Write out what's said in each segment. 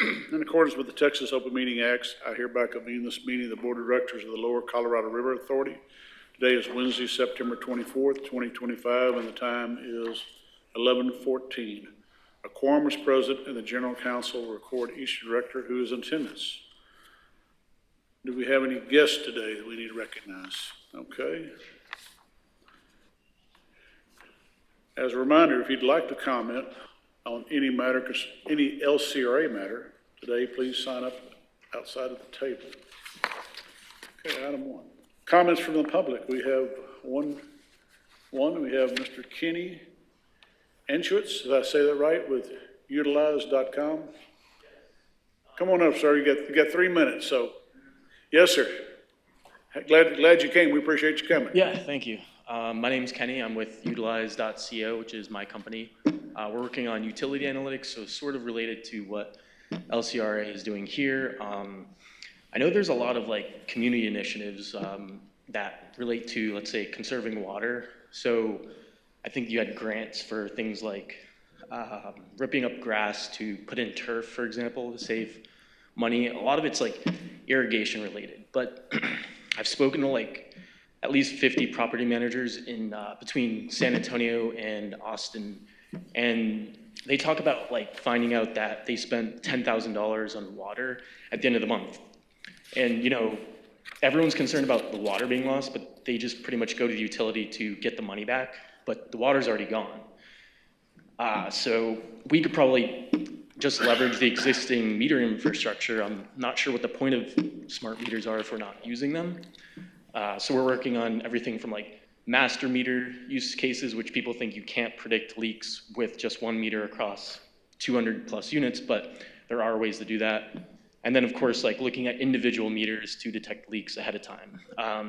In accordance with the Texas Open Meeting Acts, I hereby convene this meeting of the Board of Directors of the Lower Colorado River Authority. Today is Wednesday, September 24th, 2025, and the time is 11:14. A quorum is present, and the General Counsel will record each director who is in attendance. Do we have any guests today that we need to recognize? Okay. As a reminder, if you'd like to comment on any matter, any LCRA matter today, please sign up outside of the table. Okay, item 1. Comments from the public. We have one. We have Mr. Kenny Anschutz, did I say that right, with utilize.com? Come on up, sir. You got 3 minutes. So, yes, sir. Glad you came. We appreciate you coming. Yeah, thank you. My name's Kenny. I'm with utilize.co, which is my company. We're working on utility analytics, so sort of related to what LCRA is doing here. I know there's a lot of like community initiatives that relate to, let's say, conserving water. So I think you had grants for things like ripping up grass to put in turf, for example, to save money. A lot of it's like irrigation related, but I've spoken to like at least 50 property managers in between San Antonio and Austin, and they talk about like finding out that they spent $10,000 on water at the end of the month. And you know, everyone's concerned about the water being lost, but they just pretty much go to the utility to get the money back, but the water's already gone. So we could probably just leverage the existing meter infrastructure. I'm not sure what the point of smart meters are if we're not using them. So we're working on everything from like master meter use cases, which people think you can't predict leaks with just one meter across 200 plus units, but there are ways to do that. And then of course, like looking at individual meters to detect leaks ahead of time.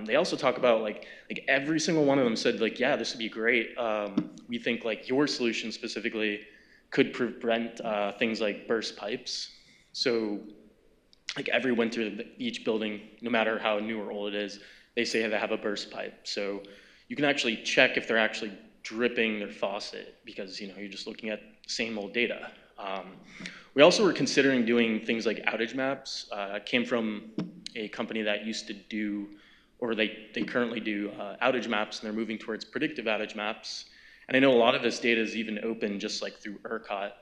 They also talk about like every single one of them said like, yeah, this would be great. We think like your solution specifically could prevent things like burst pipes. So like every winter, each building, no matter how new or old it is, they say they have a burst pipe. So you can actually check if they're actually dripping their faucet because, you know, you're just looking at the same old data. We also were considering doing things like outage maps. I came from a company that used to do, or they currently do outage maps, and they're moving towards predictive outage maps. And I know a lot of this data is even open just like through ERCOT.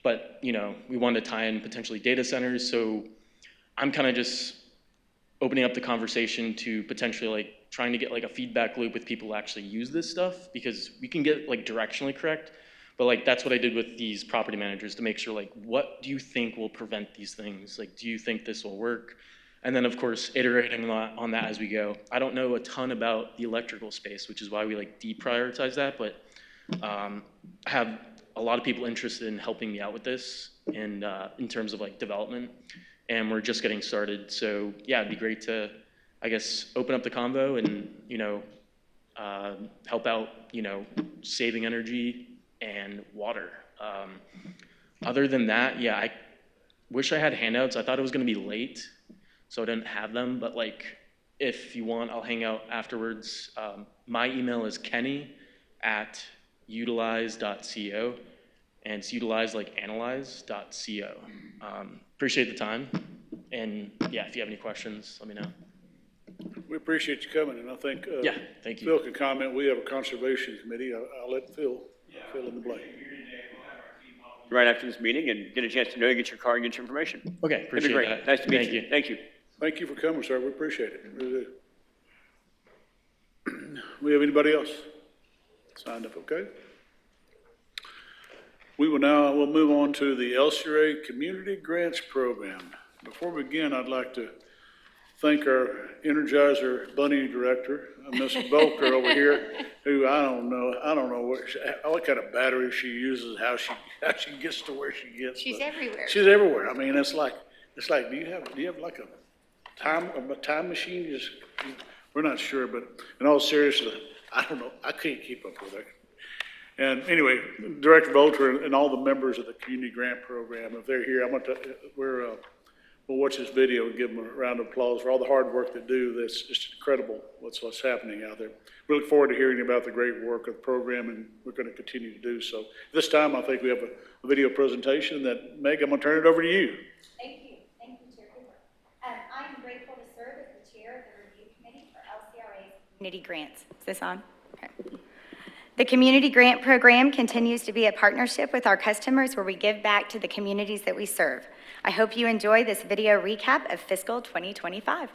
But, you know, we wanted to tie in potentially data centers. So I'm kind of just opening up the conversation to potentially like trying to get like a feedback loop with people who actually use this stuff, because we can get like directionally correct, but like that's what I did with these property managers to make sure like, what do you think will prevent these things? Like, do you think this will work? And then of course, iterating on that as we go. I don't know a ton about the electrical space, which is why we like deprioritize that, but I have a lot of people interested in helping me out with this and in terms of like development. And we're just getting started. So yeah, it'd be great to, I guess, open up the convo and, you know, help out, you know, saving energy and water. Other than that, yeah, I wish I had handouts. I thought it was gonna be late, so I didn't have them, but like, if you want, I'll hang out afterwards. My email is kenny@utilize.co. and it's utilize like analyze.co. Appreciate the time, and yeah, if you have any questions, let me know. We appreciate you coming, and I think yeah, thank you. Phil can comment. We have a conservation committee. I'll let Phil fill in the blank. Right after this meeting and get a chance to know you, get your card, and get your information. Okay, appreciate That'd be great. that. Nice to meet you. you. Thank you. Thank you for coming, sir. We appreciate it. Really do. We have anybody else signed up? Okay. We'll move on to the LCRA Community Grants Program. Before we begin, I'd like to thank our Energizer Bunny Director, Miss Belker over here, who I don't know what kind of battery she uses, how she gets to where she gets. She's everywhere. She's everywhere. I mean, it's like, do you have like a time machine? We're not sure, but in all seriousness, I don't know. I can't keep up with her. And anyway, Director Bolter and all the members of the Community Grant Program, if they're here, we'll watch this video and give them a round of applause for all the hard work they do. That's just incredible what's happening out there. We look forward to hearing about the great work of the program, and we're going to continue to do so. This time, I think we have a video presentation that, Meg, I'm going to turn it over to you. Thank you, Chair Cooper. I am grateful to serve as the chair of the review committee for LCRA's community grants. Is this on? Okay. The Community Grant Program continues to be a partnership with our customers where we give back to the communities that we serve. I hope you enjoy this video recap of fiscal 2025.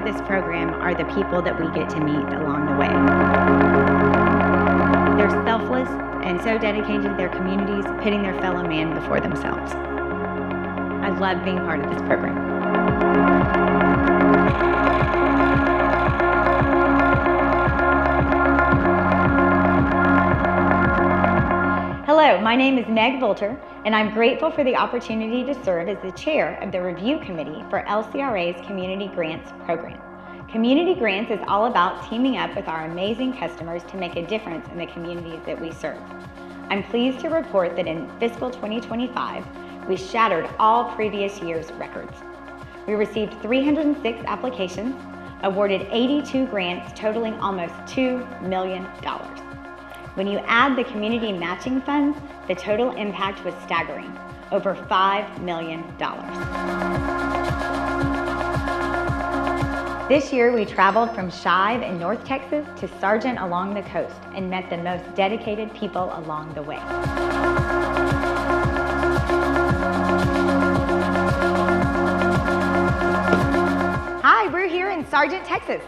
This program are the people that we get to meet along the way. They're selfless and so dedicated to their communities, putting their fellow man before themselves. I love being part of this program. Hello, my name is Meg Volter, and I'm grateful for the opportunity to serve as the chair of the review committee for LCRA's Community Grants program. Community Grants is all about teaming up with our amazing customers to make a difference in the communities that we serve. I'm pleased to report that in fiscal 2025, we shattered all previous year's records. We received 306 applications, awarded 82 grants totaling almost $2 million. When you add the community matching funds, the total impact was staggering, over $5 million. This year, we traveled from Shive in North Texas to Sargent along the coast and met the most dedicated people along the way. Hi, we're here in Sargent, Texas.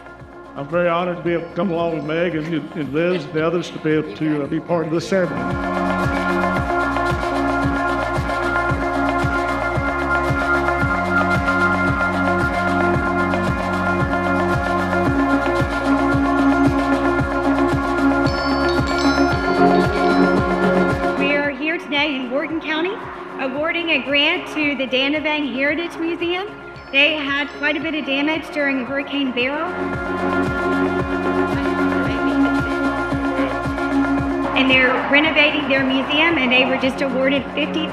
I'm very honored to be able to come along with Meg and Liz and the others to be able to be part of this ceremony. We are here today in Wharton County awarding a grant to the Danavang Heritage Museum. They had quite a bit of damage during Hurricane Beryl. And they're renovating their museum, and they were just awarded $50,000.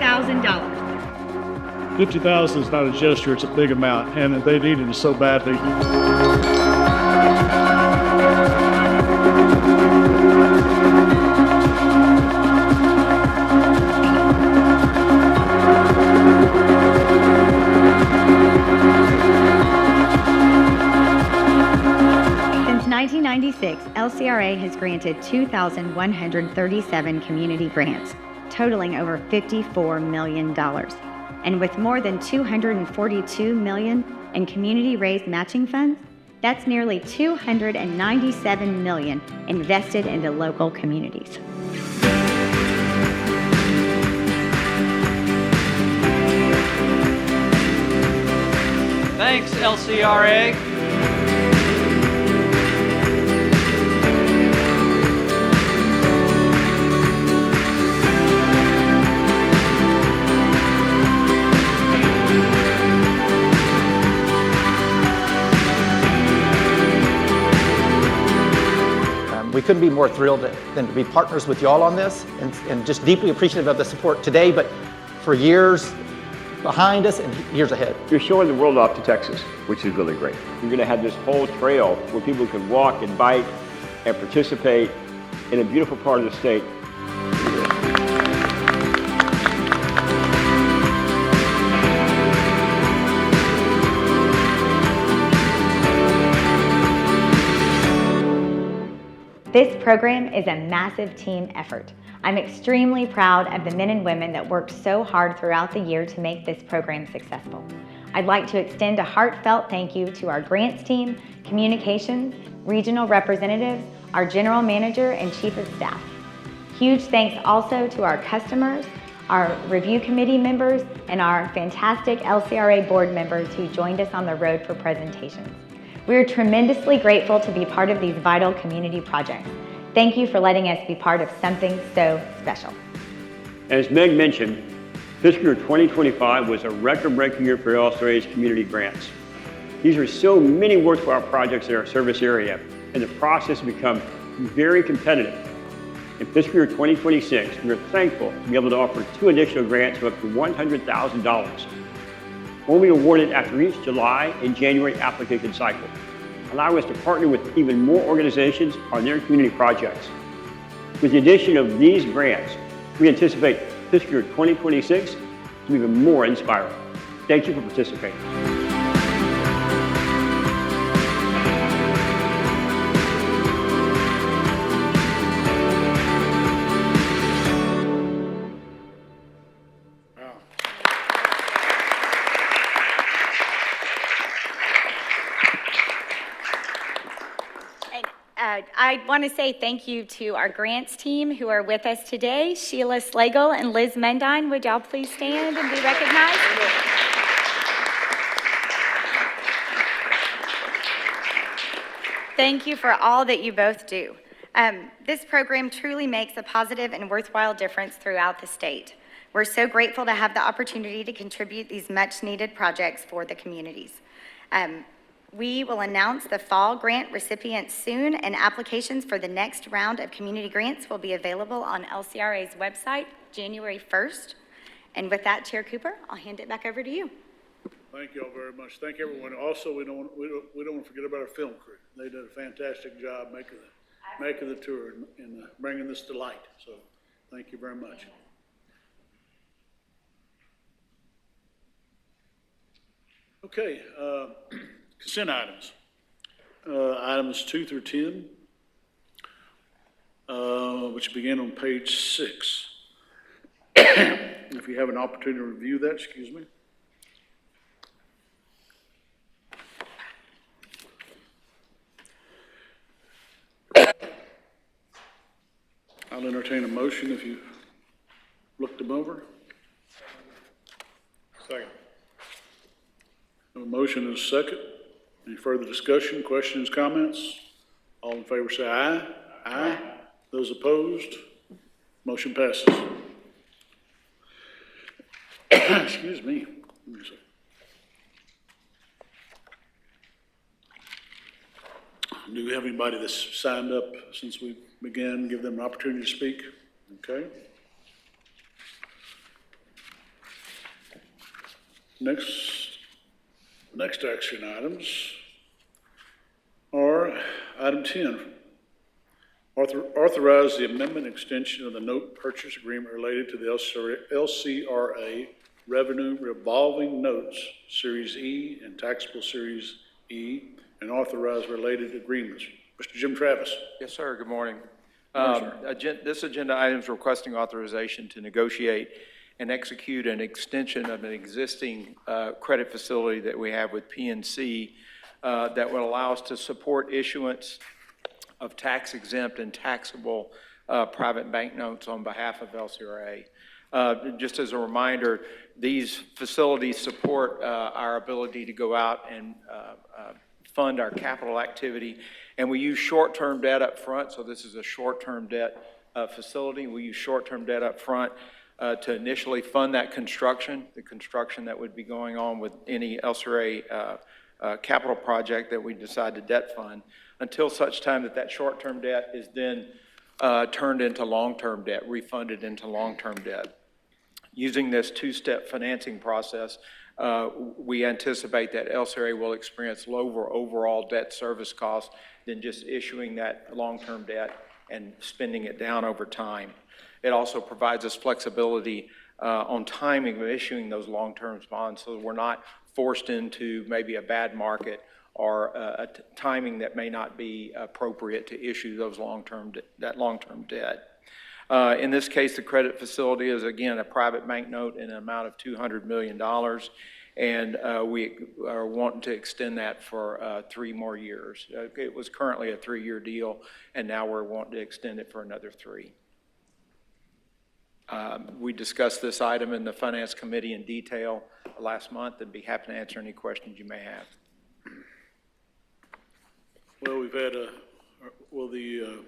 $50,000 is not a gesture, it's a big amount, and they needed it so badly. Since 1996, LCRA has granted 2,137 community grants, totaling over $54 million. And with more than $242 million in community-raised matching funds, that's nearly $297 million invested into local communities. Thanks, LCRA. We couldn't be more thrilled than to be partners with y'all on this and just deeply appreciative of the support today, but for years behind us and years ahead. You're showing the world off to Texas, which is really great. You're going to have this whole trail where people can walk and bike and participate in a beautiful part of the state. This program is a massive team effort. I'm extremely proud of the men and women that worked so hard throughout the year to make this program successful. I'd like to extend a heartfelt thank you to our grants team, communications, regional representatives, our general manager, and chief of staff. Huge thanks also to our customers, our review committee members, and our fantastic LCRA board members who joined us on the road for presentations. We are tremendously grateful to be part of these vital community projects. Thank you for letting us be part of something so special. As Meg mentioned, fiscal year 2025 was a record-breaking year for LCRA's community grants. These are so many worthwhile projects in our service area, and the process has become very competitive. In fiscal year 2026, we are thankful to be able to offer 2 additional grants of up to $100,000. Will be awarded after each July and January application cycle, allowing us to partner with even more organizations on their community projects. With the addition of these grants, we anticipate fiscal year 2026 to be even more inspiring. Thank you for participating. I want to say thank you to our grants team who are with us today. Sheila Slagle and Liz Mendine, would y'all please stand and be recognized? Thank you for all that you both do. This program truly makes a positive and worthwhile difference throughout the state. We're so grateful to have the opportunity to contribute these much-needed projects for the communities. We will announce the fall grant recipients soon, and applications for the next round of community grants will be available on LCRA's website January 1st. And with that, Chair Cooper, I'll hand it back over to you. Thank you all very much. Thank everyone. Also, we don't want to forget about our film crew. They did a fantastic job making the tour and bringing this to light. So thank you very much. Okay, consent items. Items 2 through 10, which begin on page 6. If you have an opportunity to review that, excuse me. I'll entertain a motion if you looked them over. Second. A motion and a second. Any further discussion, questions, comments? All in favor say aye. Aye. Those opposed? Motion passes. Excuse me. Let me see. Do we have anybody that's signed up since we began? Give them an opportunity to speak. Okay. Next action items are item 10. Authorize the amendment and extension of the note purchase agreement related to the LCRA Revenue Revolving Notes Series E and Taxable Series E, and authorize related agreements. Mr. Jim Travis. Yes, sir. Good morning. Morning, This agenda item is requesting authorization to negotiate and execute an extension of an existing credit facility that we have with PNC that would allow us to support issuance of tax-exempt and taxable private bank notes on behalf of LCRA. Just as a reminder, these facilities support our ability to go out and fund our capital activity, and we use short-term debt up front, so this is a short-term debt facility. We use short-term debt up front to initially fund that construction, the construction that would be going on with any LCRA capital project that we decide to debt fund, until such time that that short-term debt is then turned into long-term debt, refunded into long-term debt. Using this two-step financing process, we anticipate that LCRA will experience lower overall debt service costs than just issuing that long-term debt and spending it down over time. It also provides us flexibility on timing of issuing those long-term bonds, so we're not forced into maybe a bad market or a timing that may not be appropriate to issue those long-term debt. In this case, the credit facility is, again, a private bank note in an amount of $200 million, and we are wanting to extend that for 3 more years. It was currently a 3-year deal, and now we're wanting to extend it for another 3. We discussed this item in the Finance Committee in detail last month, and be happy to answer any questions you may have. Well, we've had will the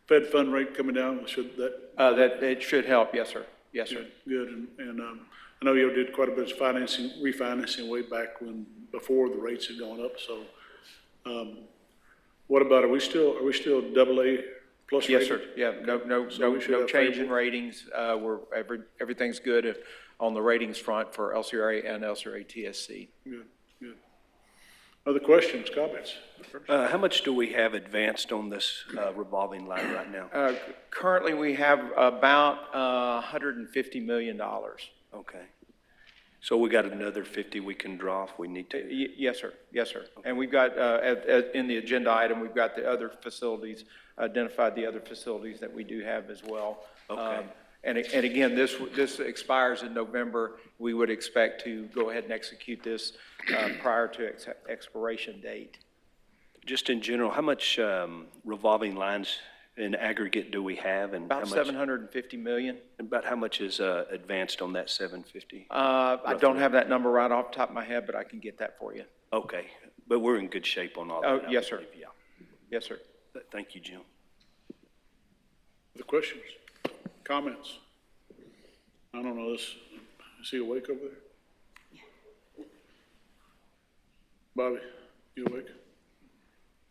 Fed fund rate coming down, should that? That, it should help, yes, sir. Yes, sir. Good, and I know you did quite a bit of refinancing way back before the rates had gone up, so, what about, are we still AA plus Yes, rated? sir. Yeah, So we should no have change in favorable- ratings. Everything's good on the ratings front for LCRA and LCRA TSC. Good. Other questions, comments? How much do we have advanced on this revolving line right now? Currently, we have about $150 million. Okay. So we got another 50 we can draw if we need to? Yes, sir. Yes, sir. And we've got, in the agenda item, we've got the other facilities, identified the other facilities that we do have as well. Okay. And again, this expires in November. We would expect to go ahead and execute this prior to expiration date. Just in general, how much revolving lines in aggregate do we have? And About how much, $750 million. about how much is advanced on that 750? I don't have that number right off the top of my head, but I can get that for you. Okay, but we're in good shape on all that. Oh, I yes, sir. believe, Yeah. Yes, sir. Thank you, Jim. Other questions, comments? I don't know, is he awake over there? Bobby, you awake?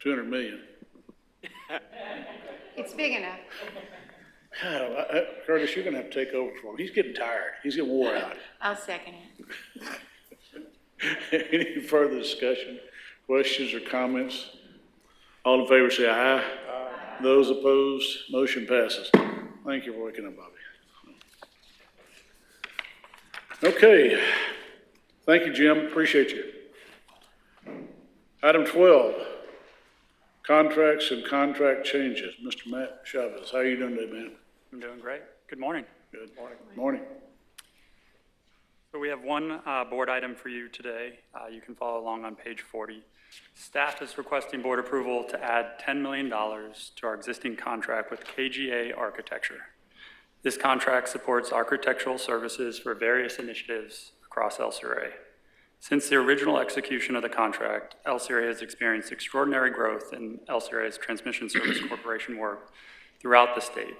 200 million. It's big enough. Curtis, you're gonna have to take over for him. He's getting tired. He's getting wore out. I'll second it. Any further discussion, questions, or comments? All in favor say aye. Aye. Those opposed, motion passes. Thank you for waking up, Bobby. Okay. Thank you, Jim. Appreciate you. Item 12, contracts and contract changes. Mr. Matt Chavez, how are you doing today, man? I'm doing great. Good morning. Good morning. So we have one board item for you today. You can follow along on page 40. Staff is requesting board approval to add $10 million to our existing contract with KGA Architecture. This contract supports architectural services for various initiatives across LCRA. Since the original execution of the contract, LCRA has experienced extraordinary growth in LCRA's Transmission Service Corporation work throughout the state,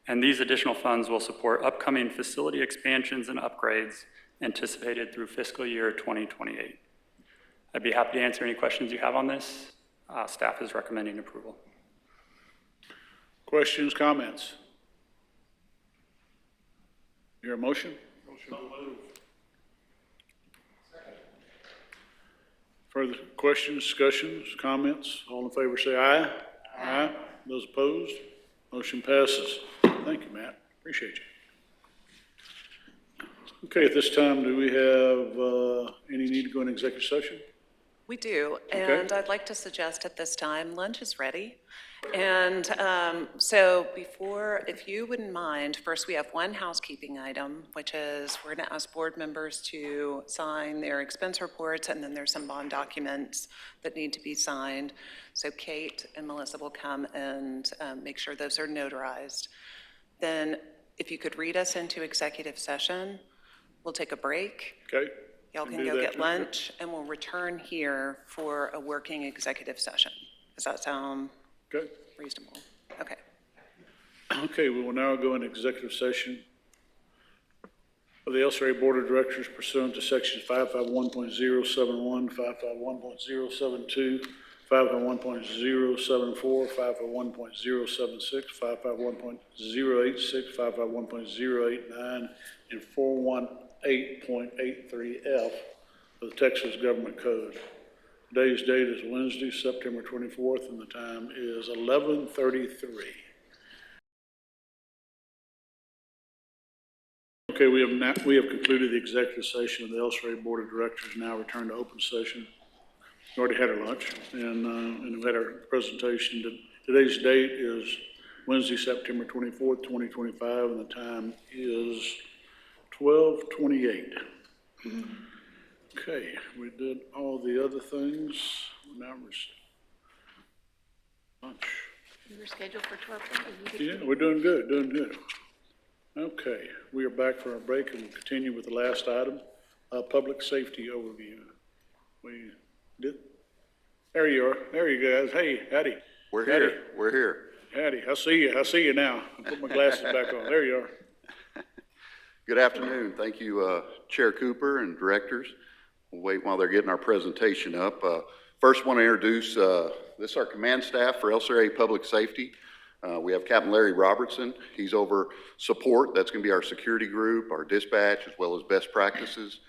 and these additional funds will support upcoming facility expansions and upgrades anticipated through fiscal year 2028. I'd be happy to answer any questions you have on this. Staff is recommending approval. Questions, comments? Your motion? Further questions, discussions, comments? All in favor say aye. Aye. Those opposed? Motion passes. Thank you, Matt. Appreciate you. Okay, at this time, do we have any need to go into executive session? We do, Okay. and I'd like to suggest at this time, lunch is ready. And so before, if you wouldn't mind, first we have one housekeeping item, which is we're going to ask board members to sign their expense reports, and then there's some bond documents that need to be signed. So Kate and Melissa will come and make sure those are notarized. Then if you could read us into executive session, we'll take a break. Okay? Y'all Can can do go that get too. lunch, and we'll return here for a working executive session. Does that sound Okay. reasonable? Okay. Okay, we will now go into executive session of the LCRA Board of Directors pursuant to sections 551.071, 551.072, 551.074, 551.076, 551.086, 551.089, and 418.83F of the Texas Government Code. Today's date is Wednesday, September 24th, and the time is 11:33. Okay, we have concluded the executive session of the LCRA Board of Directors, now return to open session. We already had our lunch, and we had our presentation. Today's date is Wednesday, September 24th, 2025, and the time is 12:28. Okay, we did all the other things. Now we're lunch. We were scheduled for 12:30. Yeah, we're doing good, doing good. Okay, we are back for our break and we'll continue with the last item, public safety overview. We did, There you are. There you guys. Hey, howdy. We're Howdy. here. We're here. Howdy. I see you. I see you now. I'll put my glasses back on. There you are. Good afternoon. Thank you, Chair Cooper and directors. We'll wait while they're getting our presentation up. First, want to introduce this is our command staff for LCRA Public Safety. We have Captain Larry Robertson. He's over support. That's going to be our security group, our dispatch, as well as best practices.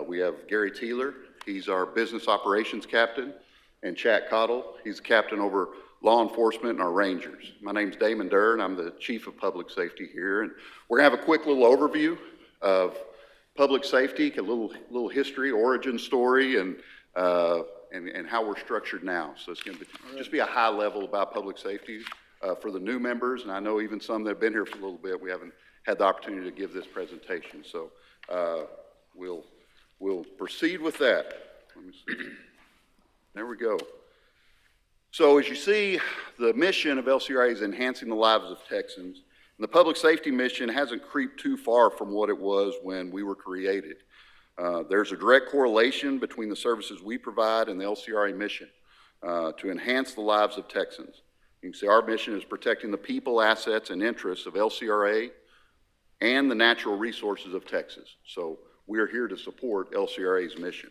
We have Gary Teeler. He's our business operations captain. And Chat Cottle. He's the captain over law enforcement and our rangers. My name's Damon Durr, and I'm the chief of public safety here. And we're going to have a quick little overview of public safety, a little history, origin story, and how we're structured now. So it's going to just be a high level about public safety for the new members, and I know even some that have been here for a little bit, we haven't had the opportunity to give this presentation. So we'll proceed with that. Let me see. There we go. So as you see, the mission of LCRA is enhancing the lives of Texans. And the public safety mission hasn't creeped too far from what it was when we were created. There's a direct correlation between the services we provide and the LCRA mission to enhance the lives of Texans. You can see our mission is protecting the people, assets, and interests of LCRA and the natural resources of Texas. So we are here to support LCRA's mission.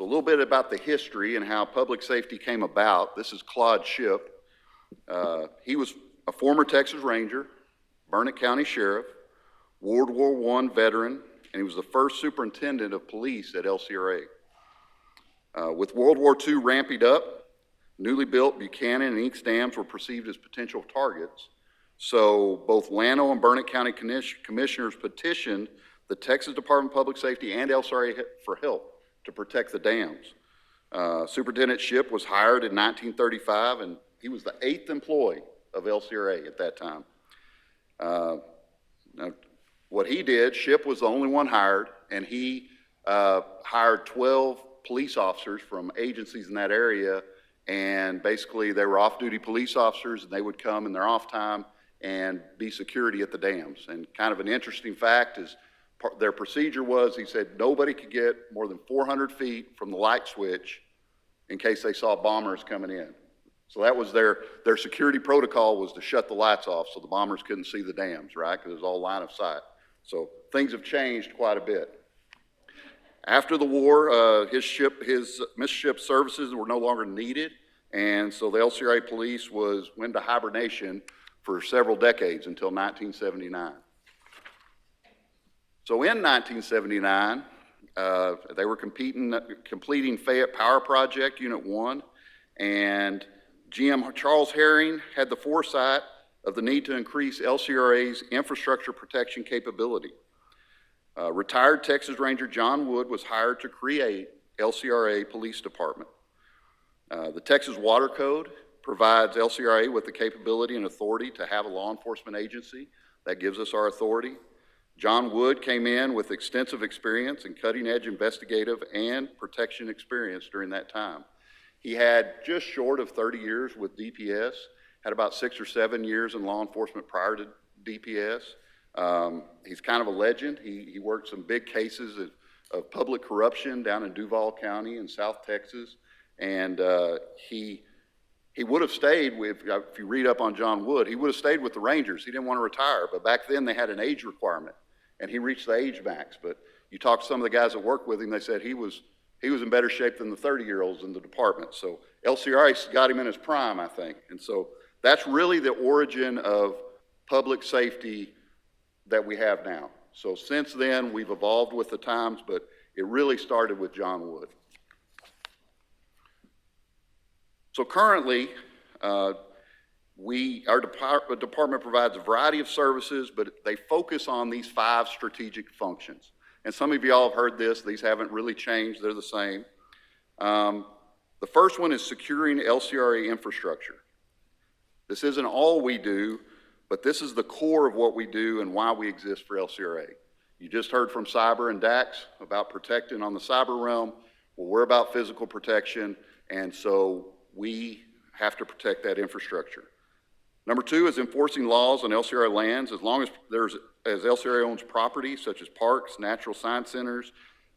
A little bit about the history and how public safety came about. This is Claude Shipp. He was a former Texas Ranger, Burnett County Sheriff, World War I veteran, and he was the first superintendent of police at LCRA. With World War II ramping up, newly built Buchanan and Inks dams were perceived as potential targets. So both Llano and Burnett County commissioners petitioned the Texas Department of Public Safety and LCRA for help to protect the dams. Superintendent Shipp was hired in 1935, and he was the 8th employee of LCRA at that time. Now, what he did, Shipp was the only one hired, and he hired 12 police officers from agencies in that area, and basically they were off-duty police officers, and they would come in their off time and be security at the dams. And kind of an interesting fact is their procedure was, he said, nobody could get more than 400 feet from the light switch in case they saw bombers coming in. So that was their security protocol, was to shut the lights off so the bombers couldn't see the dams, right? Because it was all line of sight. So things have changed quite a bit. After the war, his Mr. Shipp's services were no longer needed, and so the LCRA police went into hibernation for several decades until 1979. So in 1979, they were completing Fayette Power Project Unit 1, and GM Charles Herring had the foresight of the need to increase LCRA's infrastructure protection capability. Retired Texas Ranger John Wood was hired to create LCRA Police Department. The Texas Water Code provides LCRA with the capability and authority to have a law enforcement agency. That gives us our authority. John Wood came in with extensive experience in cutting-edge investigative and protection experience during that time. He had just short of 30 years with DPS, had about 6 or 7 years in law enforcement prior to DPS. He's kind of a legend. He worked some big cases of public corruption down in Duval County in South Texas, and he would have stayed with, if you read up on John Wood, he would have stayed with the Rangers. He didn't want to retire, but back then they had an age requirement, and he reached the age max. But you talk to some of the guys that work with him, they said he was in better shape than the 30-year-olds in the department. So LCRA got him in his prime, I think. And so that's really the origin of public safety that we have now. So since then, we've evolved with the times, but it really started with John Wood. So currently, our department provides a variety of services, but they focus on these 5 strategic functions. And some of y'all have heard this. These haven't really changed. They're the same. The first one is securing LCRA infrastructure. This isn't all we do, but this is the core of what we do and why we exist for LCRA. You just heard from Cyber and Dax about protecting on the cyber realm. Well, we're about physical protection, and so we have to protect that infrastructure. Number 2 is enforcing laws on LCRA lands. As long as LCRA owns property such as parks, natural science centers,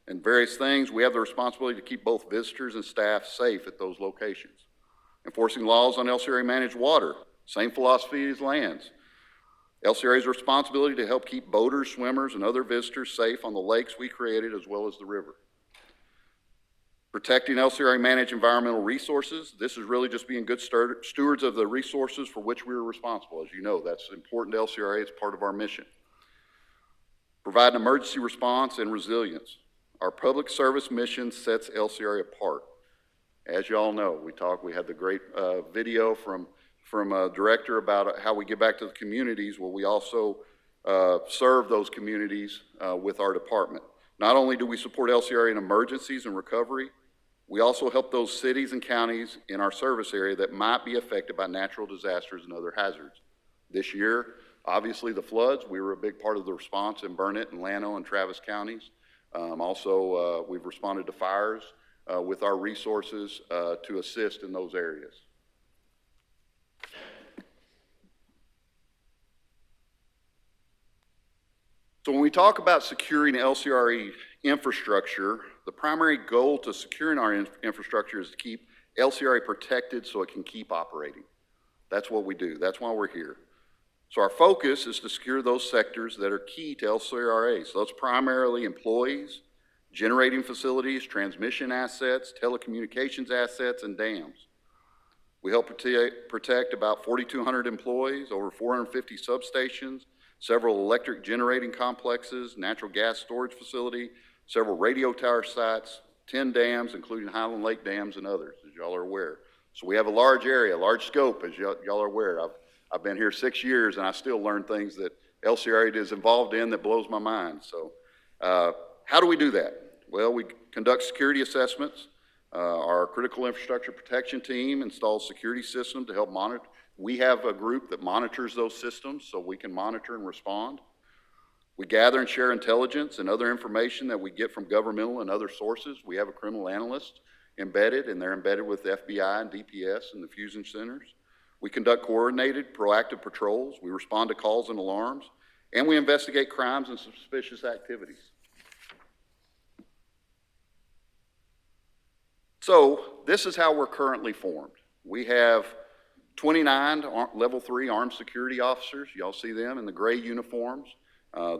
and various things, we have the responsibility to keep both visitors and staff safe at those locations. Enforcing laws on LCRA managed water, same philosophy as lands. LCRA's responsibility to help keep boaters, swimmers, and other visitors safe on the lakes we created as well as the river. Protecting LCRA managed environmental resources. This is really just being good stewards of the resources for which we are responsible. As you know, that's important to LCRA. It's part of our mission. Provide an emergency response and resilience. Our public service mission sets LCRA apart. As you all know, we had the great video from a director about how we give back to the communities. Well, we also serve those communities with our department. Not only do we support LCRA in emergencies and recovery, we also help those cities and counties in our service area that might be affected by natural disasters and other hazards. This year, obviously the floods, we were a big part of the response in Burnett and Llano and Travis counties. Also, we've responded to fires with our resources to assist in those areas. So when we talk about securing LCRA infrastructure, the primary goal to securing our infrastructure is to keep LCRA protected so it can keep operating. That's what we do. That's why we're here. So our focus is to secure those sectors that are key to LCRA. So that's primarily employees, generating facilities, transmission assets, telecommunications assets, and dams. We help protect about 4,200 employees, over 450 substations, several electric generating complexes, natural gas storage facility, several radio tower sites, 10 dams, including Highland Lake dams and others, as y'all are aware. So we have a large area, large scope, as y'all are aware. I've been here 6 years and I still learn things that LCRA is involved in that blows my mind. So how do we do that? Well, we conduct security assessments. Our critical infrastructure protection team installs security systems to help monitor. We have a group that monitors those systems so we can monitor and respond. We gather and share intelligence and other information that we get from governmental and other sources. We have a criminal analyst embedded, and they're embedded with the FBI and DPS and the fusion centers. We conduct coordinated, proactive patrols. We respond to calls and alarms, and we investigate crimes and suspicious activities. So this is how we're currently formed. We have 29 level 3 armed security officers. Y'all see them in the gray uniforms.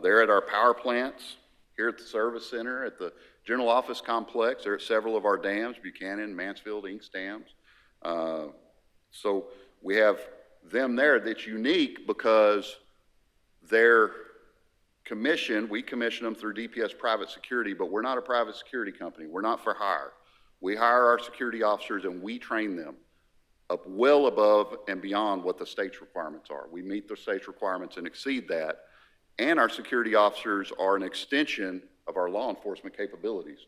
They're at our power plants, here at the service center, at the general office complex. They're at several of our dams, Buchanan, Mansfield, Inks dams. So we have them there. That's unique because they're commissioned. We commission them through DPS Private Security, but we're not a private security company. We're not for hire. We hire our security officers and we train them up well above and beyond what the state's requirements are. We meet the state's requirements and exceed that. And our security officers are an extension of our law enforcement capabilities.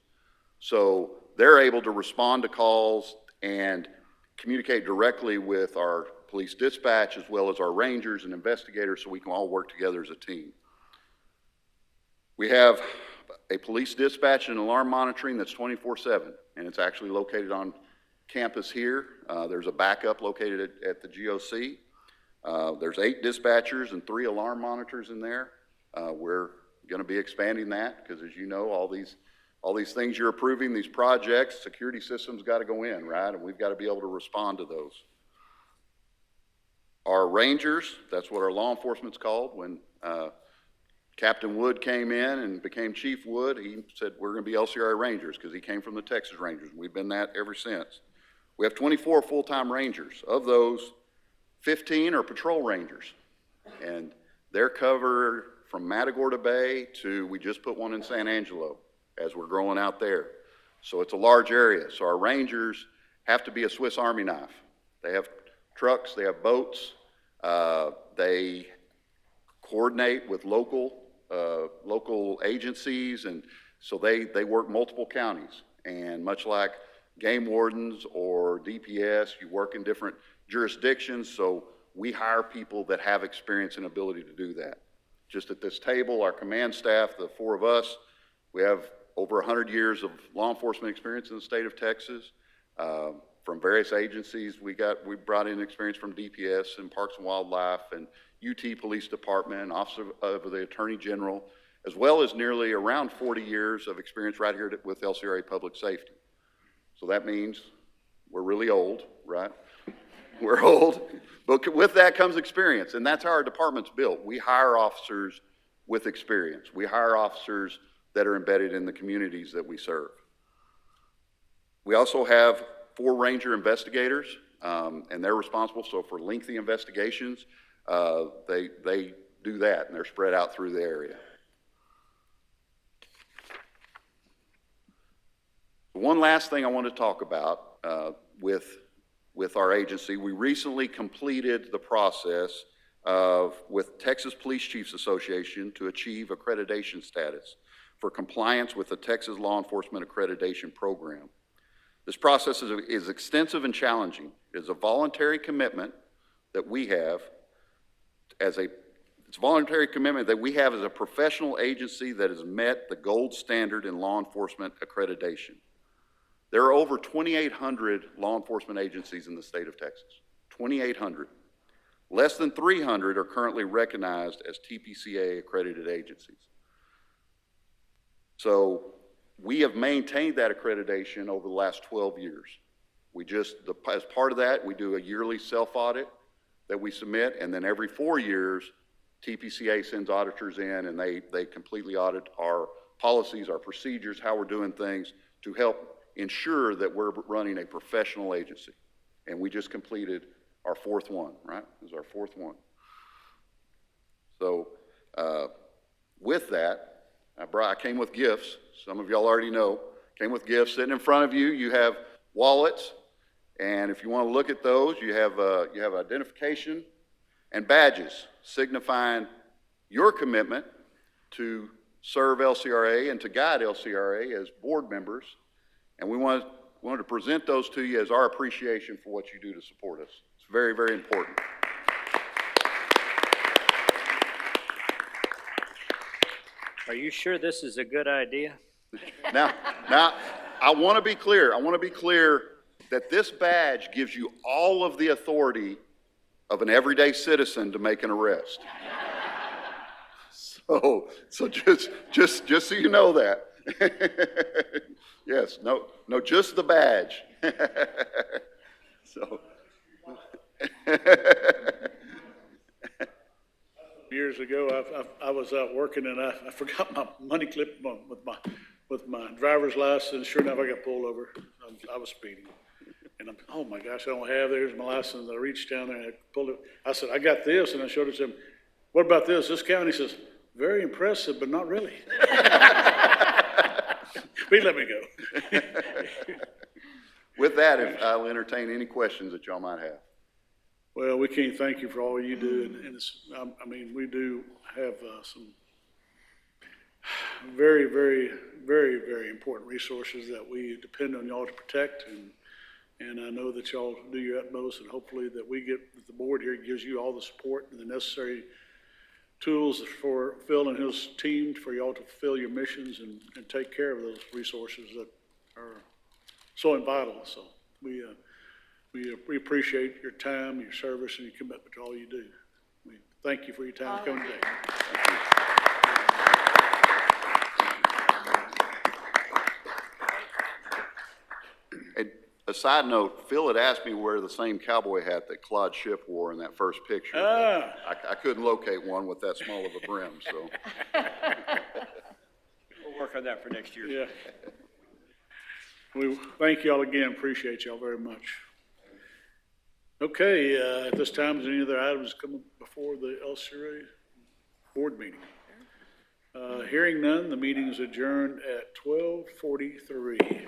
So they're able to respond to calls and communicate directly with our police dispatch as well as our rangers and investigators so we can all work together as a team. We have a police dispatch and alarm monitoring that's 24/7, and it's actually located on campus here. There's a backup located at the GOC. There's 8 dispatchers and 3 alarm monitors in there. We're going to be expanding that because, as you know, all these things you're approving, these projects, security systems got to go in, right? And we've got to be able to respond to those. Our rangers, that's what our law enforcement's called. When Captain Wood came in and became Chief Wood, he said, we're going to be LCRA Rangers because he came from the Texas Rangers. We've been that ever since. We have 24 full-time Rangers. Of those, 15 are patrol Rangers. And they're covered from Matagorda Bay to, we just put one in San Angelo as we're growing out there. So it's a large area. So our Rangers have to be a Swiss Army knife. They have trucks, they have boats, they coordinate with local agencies, and so they work multiple counties. And much like game wardens or DPS, you work in different jurisdictions, so we hire people that have experience and ability to do that. Just at this table, our command staff, the 4 of us, we have over 100 years of law enforcement experience in the state of Texas. From various agencies, we brought in experience from DPS and Parks and Wildlife and UT Police Department, Office of the Attorney General, as well as nearly around 40 years of experience right here with LCRA Public Safety. So that means we're really old, right? We're old, but with that comes experience, and that's how our department's built. We hire officers with experience. We hire officers that are embedded in the communities that we serve. We also have 4 Ranger investigators, and they're responsible, so for lengthy investigations, they do that, and they're spread out through the area. One last thing I want to talk about with our agency, we recently completed the process with Texas Police Chiefs Association to achieve accreditation status for compliance with the Texas Law Enforcement Accreditation Program. This process is extensive and challenging. It is a voluntary commitment that we have as a professional agency that has met the gold standard in law enforcement accreditation. There are over 2,800 law enforcement agencies in the state of Texas, 2,800. Less than 300 are currently recognized as TPCA accredited agencies. So we have maintained that accreditation over the last 12 years. As part of that, we do a yearly self-audit that we submit, and then every 4 years, TPCA sends auditors in and they completely audit our policies, our procedures, how we're doing things to help ensure that we're running a professional agency. And we just completed our 4th one, right? This is our 4th one. So with that, I came with gifts. Some of y'all already know. Came with gifts. Sitting in front of you, you have wallets. And if you want to look at those, you have identification and badges signifying your commitment to serve LCRA and to guide LCRA as board members. And we wanted to present those to you as our appreciation for what you do to support us. It's very, very important. Are you sure this is a good idea? Now, I want to be clear. I want to be clear that this badge gives you all of the authority of an everyday citizen to make an arrest. So just so you know that. Yes, no, just the badge. So. Years ago, I was out working and I forgot my money clip with my driver's license. Sure enough, I got pulled over. I was speeding. And I'm, oh my gosh, I don't have, there's my license. I reached down there and I pulled it. I said, I got this. And I showed it to him. What about this? This county says, very impressive, but not really. Please let me go. With that, I'll entertain any questions that y'all might have. Well, we can't thank you for all you do. And it's, I mean, we do have some very, very, very, very important resources that we depend on y'all to protect. And I know that y'all do your utmost, and hopefully that we get, the board here gives you all the support and the necessary tools for Phil and his team for y'all to fulfill your missions and take care of those resources that are so vital. So we appreciate your time, your service, and your commitment to all you do. We thank you for your time coming today. Thank you. A side note, Phil had asked me to wear the same cowboy hat that Claude Shipp wore in that first picture. I couldn't locate one with that small of a brim, so. We'll work on that for next year. Yeah. We thank y'all again. Appreciate y'all very much. Okay, at this time, is any other items coming before the LCRA board meeting? Hearing none, the meeting is adjourned at 12:43.